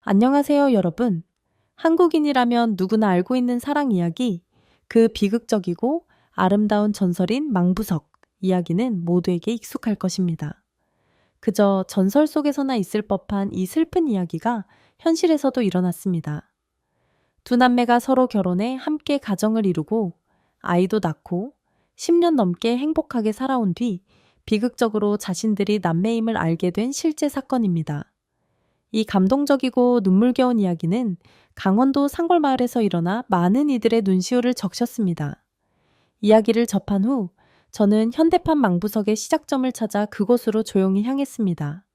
안녕하세요, 여러분. 한국인이라면 누구나 알고 있는 사랑 이야기, 그 비극적이고 아름다운 전설인 망부석 이야기는 모두에게 익숙할 것입니다. 그저 전설 속에서나 있을 법한 이 슬픈 이야기가 현실에서도 일어났습니다. 두 남매가 서로 결혼해 함께 가정을 이루고 아이도 낳고 10년 넘게 행복하게 살아온 뒤 비극적으로 자신들이 남매임을 알게 된 실제 사건입니다. 이 감동적이고 눈물겨운 이야기는 강원도 상골마을에서 일어나 많은 이들의 눈시울을 적셨습니다. 이야기를 접한 후 저는 현대판 망부석의 시작점을 찾아 그곳으로 조용히 향했습니다.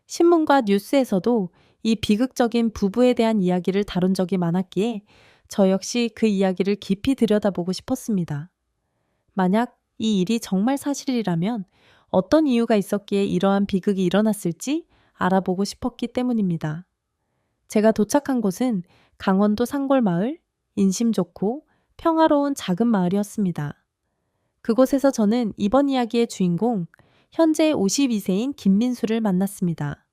신문과 뉴스에서도 이 비극적인 부부에 대한 이야기를 다룬 적이 많았기에 저 역시 그 이야기를 깊이 들여다보고 싶었습니다. 만약 이 일이 정말 사실이라면 어떤 이유가 있었기에 이러한 비극이 일어났을지 알아보고 싶었기 때문입니다. 제가 도착한 곳은 강원도 상골마을, 인심 좋고 평화로운 작은 마을이었습니다. 그곳에서 저는 이번 이야기의 주인공, 현재 52세인 김민수를 만났습니다.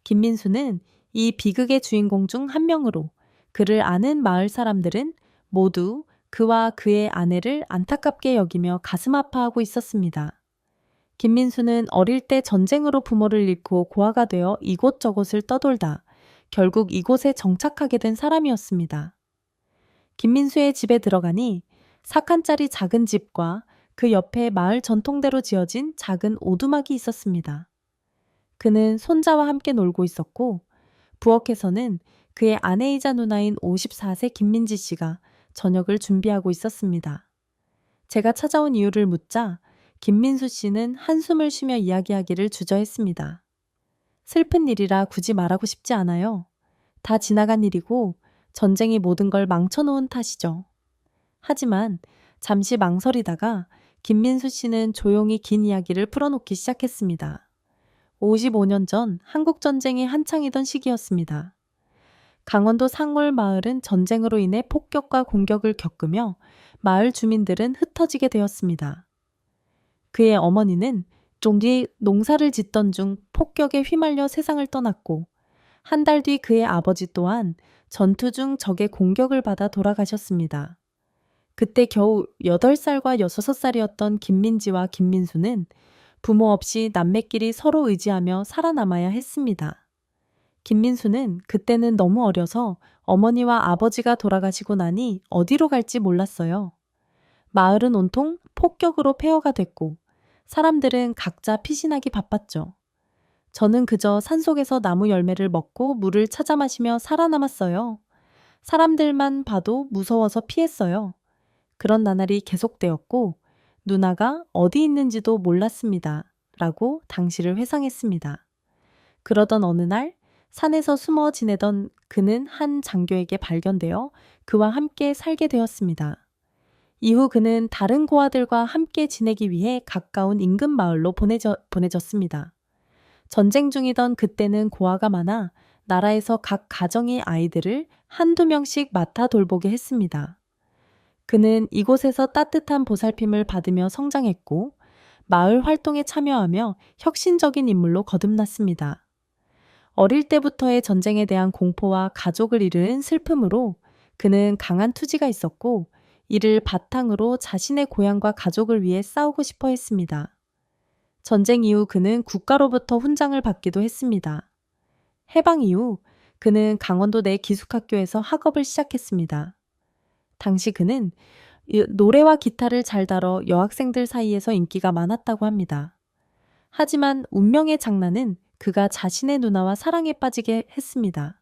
김민수는 이 비극의 주인공 중 한 명으로 그를 아는 마을 사람들은 모두 그와 그의 아내를 안타깝게 여기며 가슴 아파하고 있었습니다. 김민수는 어릴 때 전쟁으로 부모를 잃고 고아가 되어 이곳저곳을 떠돌다 결국 이곳에 정착하게 된 사람이었습니다. 김민수의 집에 들어가니 4칸짜리 작은 집과 그 옆에 마을 전통대로 지어진 작은 오두막이 있었습니다. 그는 손자와 함께 놀고 있었고 부엌에서는 그의 아내이자 누나인 54세 김민지 씨가 저녁을 준비하고 있었습니다. 제가 찾아온 이유를 묻자 김민수 씨는 한숨을 쉬며 이야기하기를 주저했습니다. 슬픈 일이라 굳이 말하고 싶지 않아요. 다 지나간 일이고 전쟁이 모든 걸 망쳐놓은 탓이죠. 하지만 잠시 망설이다가 김민수 씨는 조용히 긴 이야기를 풀어놓기 시작했습니다. 55년 전 한국전쟁이 한창이던 시기였습니다. 강원도 상골 마을은 전쟁으로 인해 폭격과 공격을 겪으며 마을 주민들은 흩어지게 되었습니다. 그의 어머니는 종기 농사를 짓던 중 폭격에 휘말려 세상을 떠났고 한 달 뒤 그의 아버지 또한 전투 중 적의 공격을 받아 돌아가셨습니다. 그때 겨우 8살과 6살이었던 김민지와 김민수는 부모 없이 남매끼리 서로 의지하며 살아남아야 했습니다. 김민수는 그때는 너무 어려서 어머니와 아버지가 돌아가시고 나니 어디로 갈지 몰랐어요. 마을은 온통 폭격으로 폐허가 됐고 사람들은 각자 피신하기 바빴죠. 저는 그저 산속에서 나무 열매를 먹고 물을 찾아 마시며 살아남았어요. 사람들만 봐도 무서워서 피했어요. 그런 나날이 계속되었고 누나가 어디 있는지도 몰랐습니다. 라고 당시를 회상했습니다. 그러던 어느 날 산에서 숨어 지내던 그는 한 장교에게 발견되어 그와 함께 살게 되었습니다. 이후 그는 다른 고아들과 함께 지내기 위해 가까운 인근 마을로 보내졌습니다. 전쟁 중이던 그때는 고아가 많아 나라에서 각 가정이 아이들을 한두 명씩 맡아 돌보게 했습니다. 그는 이곳에서 따뜻한 보살핌을 받으며 성장했고 마을 활동에 참여하며 혁신적인 인물로 거듭났습니다. 어릴 때부터의 전쟁에 대한 공포와 가족을 잃은 슬픔으로 그는 강한 투지가 있었고 이를 바탕으로 자신의 고향과 가족을 위해 싸우고 싶어 했습니다. 전쟁 이후 그는 국가로부터 훈장을 받기도 했습니다. 해방 이후 그는 강원도 내 기숙학교에서 학업을 시작했습니다. 당시 그는 노래와 기타를 잘 다뤄 여학생들 사이에서 인기가 많았다고 합니다. 하지만 운명의 장난은 그가 자신의 누나와 사랑에 빠지게 했습니다.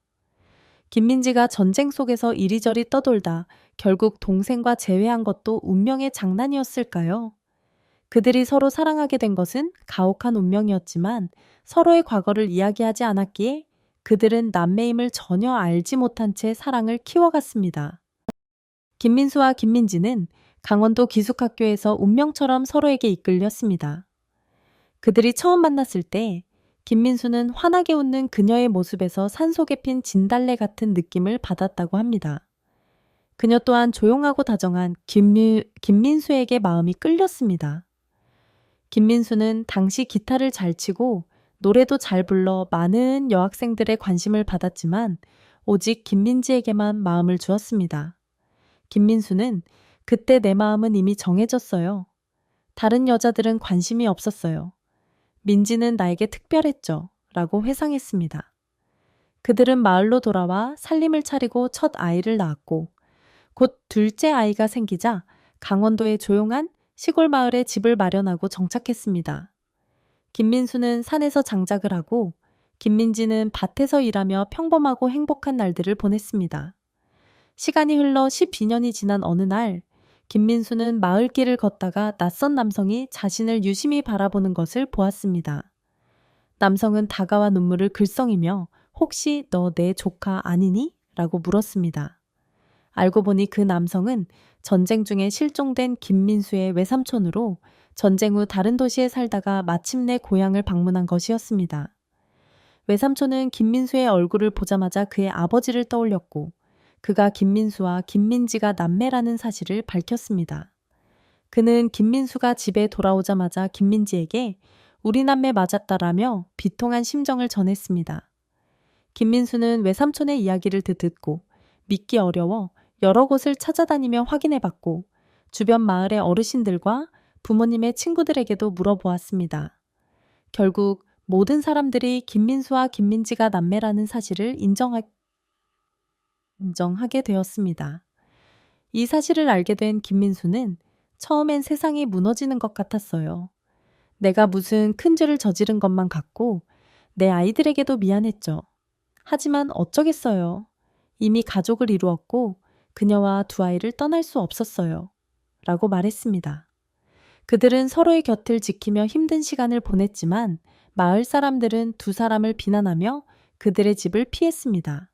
김민지가 전쟁 속에서 이리저리 떠돌다 결국 동생과 재회한 것도 운명의 장난이었을까요? 그들이 서로 사랑하게 된 것은 가혹한 운명이었지만 서로의 과거를 이야기하지 않았기에 그들은 남매임을 전혀 알지 못한 채 사랑을 키워갔습니다. 김민수와 김민지는 강원도 기숙학교에서 운명처럼 서로에게 이끌렸습니다. 그들이 처음 만났을 때 김민수는 환하게 웃는 그녀의 모습에서 산속에 핀 진달래 같은 느낌을 받았다고 합니다. 그녀 또한 조용하고 다정한 김민수에게 마음이 끌렸습니다. 김민수는 당시 기타를 잘 치고 노래도 잘 불러 많은 여학생들의 관심을 받았지만 오직 김민지에게만 마음을 주었습니다. 김민수는 그때 내 마음은 이미 정해졌어요. 다른 여자들은 관심이 없었어요. 민지는 나에게 특별했죠. 라고 회상했습니다. 그들은 마을로 돌아와 살림을 차리고 첫 아이를 낳았고 곧 둘째 아이가 생기자 강원도의 조용한 시골 마을에 집을 마련하고 정착했습니다. 김민수는 산에서 장작을 하고 김민지는 밭에서 일하며 평범하고 행복한 날들을 보냈습니다. 시간이 흘러 12년이 지난 어느 날 김민수는 마을길을 걷다가 낯선 남성이 자신을 유심히 바라보는 것을 보았습니다. 남성은 다가와 눈물을 글썽이며 혹시 너 내 조카 아니니? 라고 물었습니다. 알고 보니 그 남성은 전쟁 중에 실종된 김민수의 외삼촌으로 전쟁 후 다른 도시에 살다가 마침내 고향을 방문한 것이었습니다. 외삼촌은 김민수의 얼굴을 보자마자 그의 아버지를 떠올렸고 그가 김민수와 김민지가 남매라는 사실을 밝혔습니다. 그는 김민수가 집에 돌아오자마자 김민지에게 우리 남매 맞았다라며 비통한 심정을 전했습니다. 김민수는 외삼촌의 이야기를 듣고 믿기 어려워 여러 곳을 찾아다니며 확인해봤고 주변 마을의 어르신들과 부모님의 친구들에게도 물어보았습니다. 결국 모든 사람들이 김민수와 김민지가 남매라는 사실을 인정하게 되었습니다. 이 사실을 알게 된 김민수는 처음엔 세상이 무너지는 것 같았어요. 내가 무슨 큰 죄를 저지른 것만 같고 내 아이들에게도 미안했죠. 하지만 어쩌겠어요. 이미 가족을 이루었고 그녀와 두 아이를 떠날 수 없었어요. 라고 말했습니다. 그들은 서로의 곁을 지키며 힘든 시간을 보냈지만 마을 사람들은 두 사람을 비난하며 그들의 집을 피했습니다.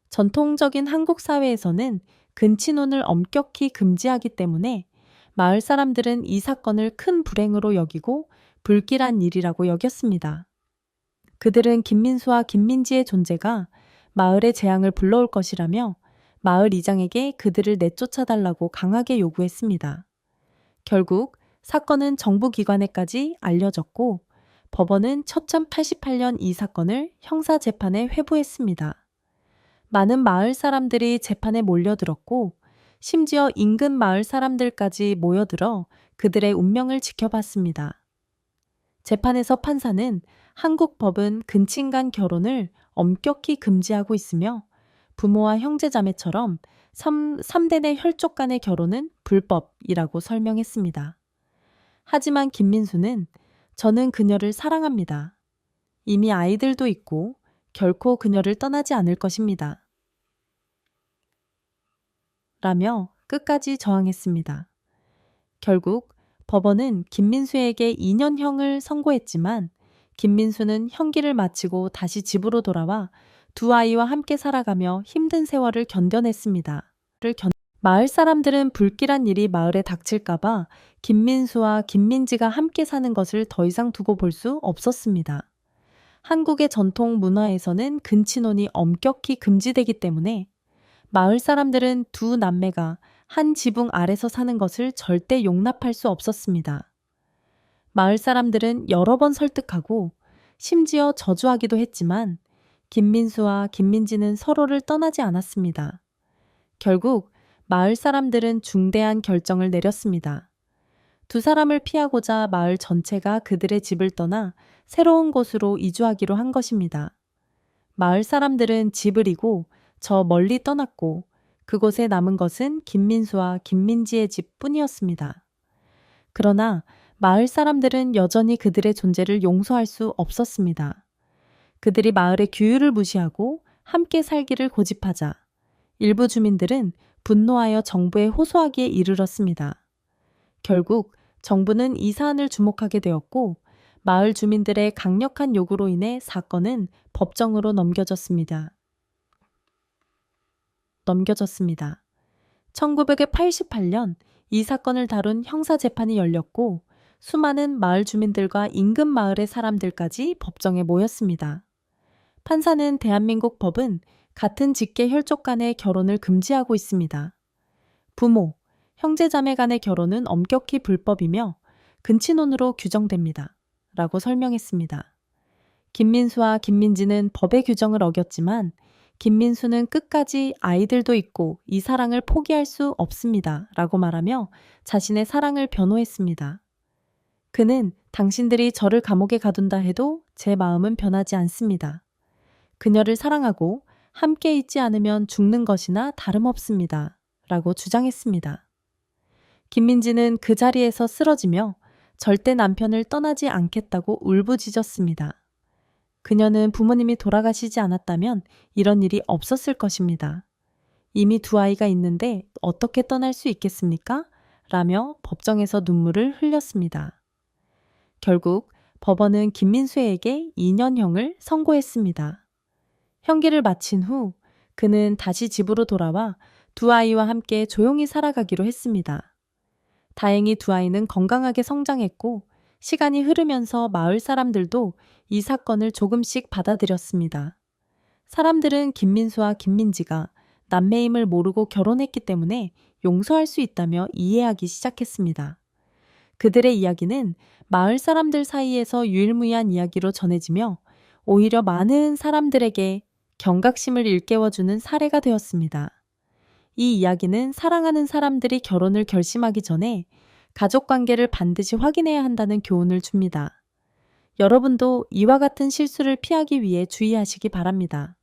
전통적인 한국 사회에서는 근친혼을 엄격히 금지하기 때문에 마을 사람들은 이 사건을 큰 불행으로 여기고 불길한 일이라고 여겼습니다. 그들은 김민수와 김민지의 존재가 마을의 재앙을 불러올 것이라며 마을 이장에게 그들을 내쫓아달라고 강하게 요구했습니다. 결국 사건은 정부기관에까지 알려졌고 법원은 1088년 이 사건을 형사재판에 회부했습니다. 많은 마을 사람들이 재판에 몰려들었고 심지어 인근 마을 사람들까지 모여들어 그들의 운명을 지켜봤습니다. 재판에서 판사는 한국 법은 근친 간 결혼을 엄격히 금지하고 있으며 부모와 형제자매처럼 3대 내 혈족 간의 결혼은 불법이라고 설명했습니다. 하지만 김민수는 저는 그녀를 사랑합니다. 이미 아이들도 있고 결코 그녀를 떠나지 않을 것입니다. 라며 끝까지 저항했습니다. 결국 법원은 김민수에게 2년형을 선고했지만 김민수는 형기를 마치고 다시 집으로 돌아와 두 아이와 함께 살아가며 힘든 세월을 견뎌냈습니다. 마을 사람들은 불길한 일이 마을에 닥칠까봐 김민수와 김민지가 함께 사는 것을 더 이상 두고 볼 수 없었습니다. 한국의 전통 문화에서는 근친혼이 엄격히 금지되기 때문에 마을 사람들은 두 남매가 한 지붕 아래서 사는 것을 절대 용납할 수 없었습니다. 마을 사람들은 여러 번 설득하고 심지어 저주하기도 했지만 김민수와 김민지는 서로를 떠나지 않았습니다. 결국 마을 사람들은 중대한 결정을 내렸습니다. 두 사람을 피하고자 마을 전체가 그들의 집을 떠나 새로운 곳으로 이주하기로 한 것입니다. 마을 사람들은 집을 잃고 저 멀리 떠났고 그곳에 남은 것은 김민수와 김민지의 집뿐이었습니다. 그러나 마을 사람들은 여전히 그들의 존재를 용서할 수 없었습니다. 그들이 마을의 규율을 무시하고 함께 살기를 고집하자 일부 주민들은 분노하여 정부에 호소하기에 이르렀습니다. 결국 정부는 이 사안을 주목하게 되었고 마을 주민들의 강력한 요구로 인해 사건은 법정으로 넘겨졌습니다. 1988년 이 사건을 다룬 형사재판이 열렸고 수많은 마을 주민들과 인근 마을의 사람들까지 법정에 모였습니다. 판사는 대한민국 법은 같은 직계 혈족 간의 결혼을 금지하고 있습니다. 부모, 형제자매 간의 결혼은 엄격히 불법이며 근친혼으로 규정됩니다. 라고 설명했습니다. 김민수와 김민지는 법의 규정을 어겼지만 김민수는 끝까지 아이들도 있고 이 사랑을 포기할 수 없습니다. 라고 말하며 자신의 사랑을 변호했습니다. 그는 당신들이 저를 감옥에 가둔다 해도 제 마음은 변하지 않습니다. 그녀를 사랑하고 함께 있지 않으면 죽는 것이나 다름없습니다. 라고 주장했습니다. 김민지는 그 자리에서 쓰러지며 절대 남편을 떠나지 않겠다고 울부짖었습니다. 그녀는 부모님이 돌아가시지 않았다면 이런 일이 없었을 것입니다. 이미 두 아이가 있는데 어떻게 떠날 수 있겠습니까? 라며 법정에서 눈물을 흘렸습니다. 결국 법원은 김민수에게 2년형을 선고했습니다. 형기를 마친 후 그는 다시 집으로 돌아와 두 아이와 함께 조용히 살아가기로 했습니다. 다행히 두 아이는 건강하게 성장했고 시간이 흐르면서 마을 사람들도 이 사건을 조금씩 받아들였습니다. 사람들은 김민수와 김민지가 남매임을 모르고 결혼했기 때문에 용서할 수 있다며 이해하기 시작했습니다. 그들의 이야기는 마을 사람들 사이에서 유일무이한 이야기로 전해지며 오히려 많은 사람들에게 경각심을 일깨워주는 사례가 되었습니다. 이 이야기는 사랑하는 사람들이 결혼을 결심하기 전에 가족관계를 반드시 확인해야 한다는 교훈을 줍니다. 여러분도 이와 같은 실수를 피하기 위해 주의하시기 바랍니다.